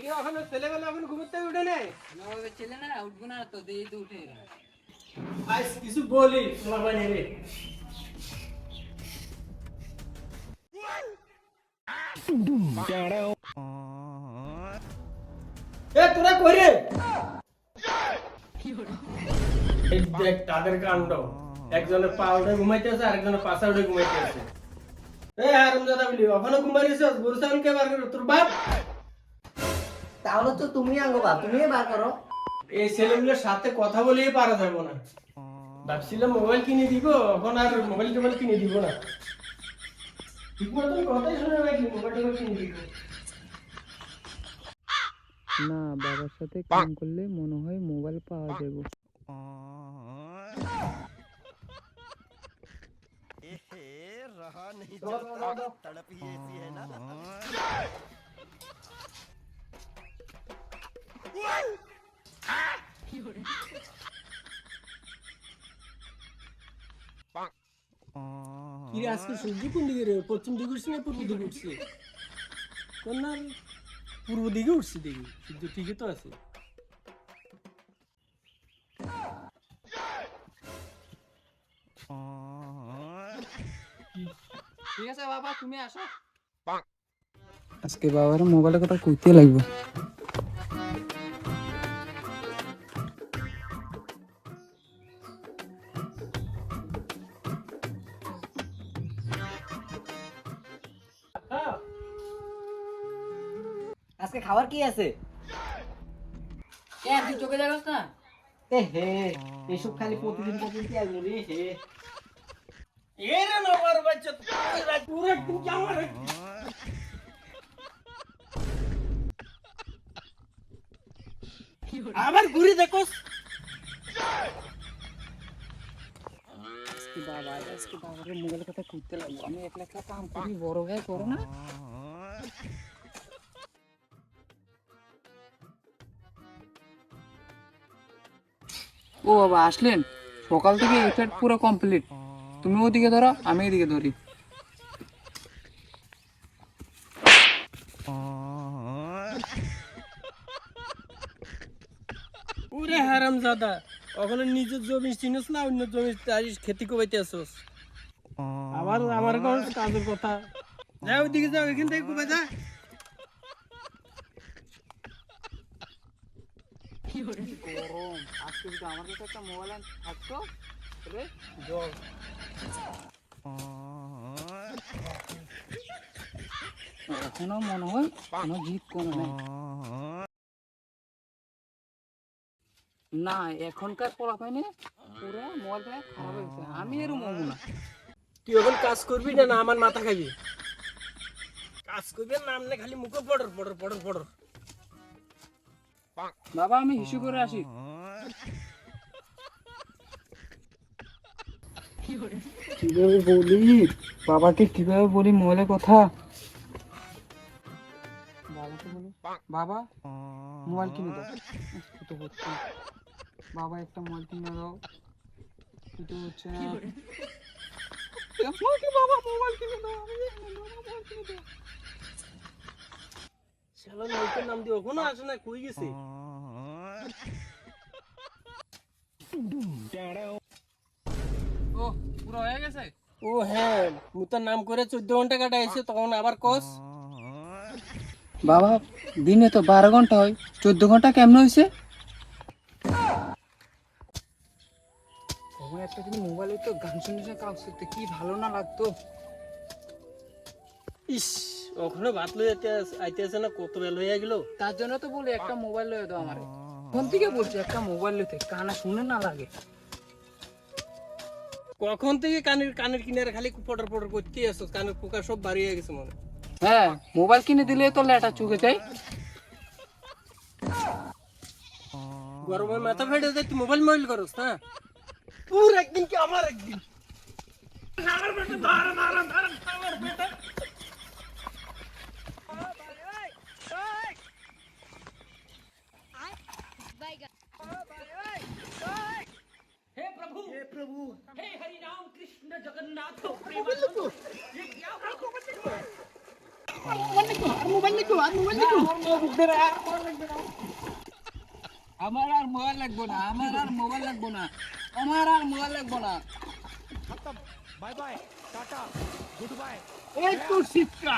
এখনো ছেলেবেলা এখন ঘুমোতে উঠে নেই। ছেলে না উঠবো না তো দিয়ে তো উঠে আজ কিছু বলি বাবা নেবে তোরা করে এই দেখ তাদের কাণ্ড, একজনের পা উঠে ঘুমাইতে আছে আরেকজনের পাশা উঠে ঘুমাইতে আছে। এই হারামজাদা বলি ওখানে ঘুমাইছিস, গরু ছাগল কে বার করবে? তোর বাপ। তাহলে তো তুমি আঙ্গবা, তুমি বার করো। এই ছেলেগুলোর সাথে কথা বলেই পারা যাবে না। ভাবছিলাম মোবাইল কিনে দিব, এখন আর মোবাইল টোবাইল কিনে দিব না। ঠিক মতন কথাই শুনে নাকি মোবাইল টোবাইল কিনে দিব না। বাবার সাথে কাম করলে মনে হয় মোবাইল পাওয়া যাবে। रहा नहीं जाता, तड़प ही ऐसी है ना। কি রে আজকে সূর্য কোন দিকে রে? পশ্চিম দিকে উঠছে না পূর্ব দিকে উঠছে? কোন না পূর্ব দিকে উঠছে, দেখি সূর্য ঠিকই তো আছে। ঠিক আছে বাবা, তুমি আসো। আজকে বাবার মোবাইলের কথা কইতে লাগবে। আজকে খাবার কি আছে? কে তুই চোখে দেখছ না? এ হে, এসব খালি প্রতিদিন প্রতিদিন আর মুড়ি হে। এরে নবার বাচ্চা পুরো একদম জামা রে। আবার ঘুরে দেখোস। আজকে বাবার মোবাইলের কথা কইতে লাগবে। আমি একলা একলা কাম করি, বড় ভাই করো না। ও বাবা আসলেন? সকাল থেকে এফেক্ট পুরো কমপ্লিট। তুমি ওদিকে ধরো, আমি এদিকে ধরি। ওরে হারামজাদা, ওখানে নিজের জমি চিনিস না, অন্য জমি তারিস খেতি কবাইতে আসোস। আবার আমার কাজের কথা। যাও ওইদিকে যাও, এখান থেকে কবাই যা। গরম। আজকে যদি আমার কাছে একটা মোবাইল থাকতো তাহলে জল। এখনো মনে হয় কোনো জিত কমে নাই। না, এখনকার পোলাপাইনে পুরো মোবাইলটা খারাপ হয়ে গেছে। আমি এরম হবো না। তুই এখন কাজ করবি না আমার মাথা খাবি? কাজ করবি না আমনে খালি মুখে পড়র পড়র পড়র পড়র। বাবা আমি হিসু করে আসি। কিভাবে বলি বাবাকে, কিভাবে বলি মোবাইলের কথা? বাবাকে বলি বাবা মোবাইল কিনে দাও। তো হচ্ছে বাবা একটা মোবাইল কিনে দাও, কিন্তু হচ্ছে না। বাবা মোবাইল কিনে দাও, মোবাইল কিনে দাও। শালা নৌকের নাম দিয়ে ওখানে আসে না, কই গেছে? ও পুরো হয়ে গেছে। ও হ্যাঁ, মুতার নাম করে 14 ঘন্টা কাটাইছে, তখন আবার কস। বাবা দিনে তো 12 ঘন্টা হয়, 14 ঘন্টা কেমন হয়েছে? কখন একটা দিন মোবাইলে তো গান শুনে কাজ করতে কি ভালো না লাগতো। ইস, ওখানে ভাত লই আইতে আছে না, কত বেল হয়ে গেল। তার জন্য তো বলি একটা মোবাইল লয়ে দাও আমারে। ফোন থেকে বলছি একটা মোবাইল লইতে, কানা শুনে না লাগে। কখন থেকে কানের কানের কিনারে খালি পটর পটর করতেই আসো, কানের পোকা সব বাড়ি হয়ে গেছে মনে। হ্যাঁ, মোবাইল কিনে দিলে তো লেটা চুকে যায়। গরমে মাথা ফেটে যায়, তুই মোবাইল মোবাইল করস না। পুর একদিন কি আমার একদিন। আমার বেটা ধর ধর ধর আমার বেটা। हे प्रभु हे हरि राम कृष्ण जगन्नाथ प्रेमानंद, ये क्या আমার আর মোবাইল লাগবো না, আমার আর মোবাইল লাগবো না, আমার আর মোবাইল লাগবো না। खत्म bye bye tata goodbye এই তো শিক্ষা।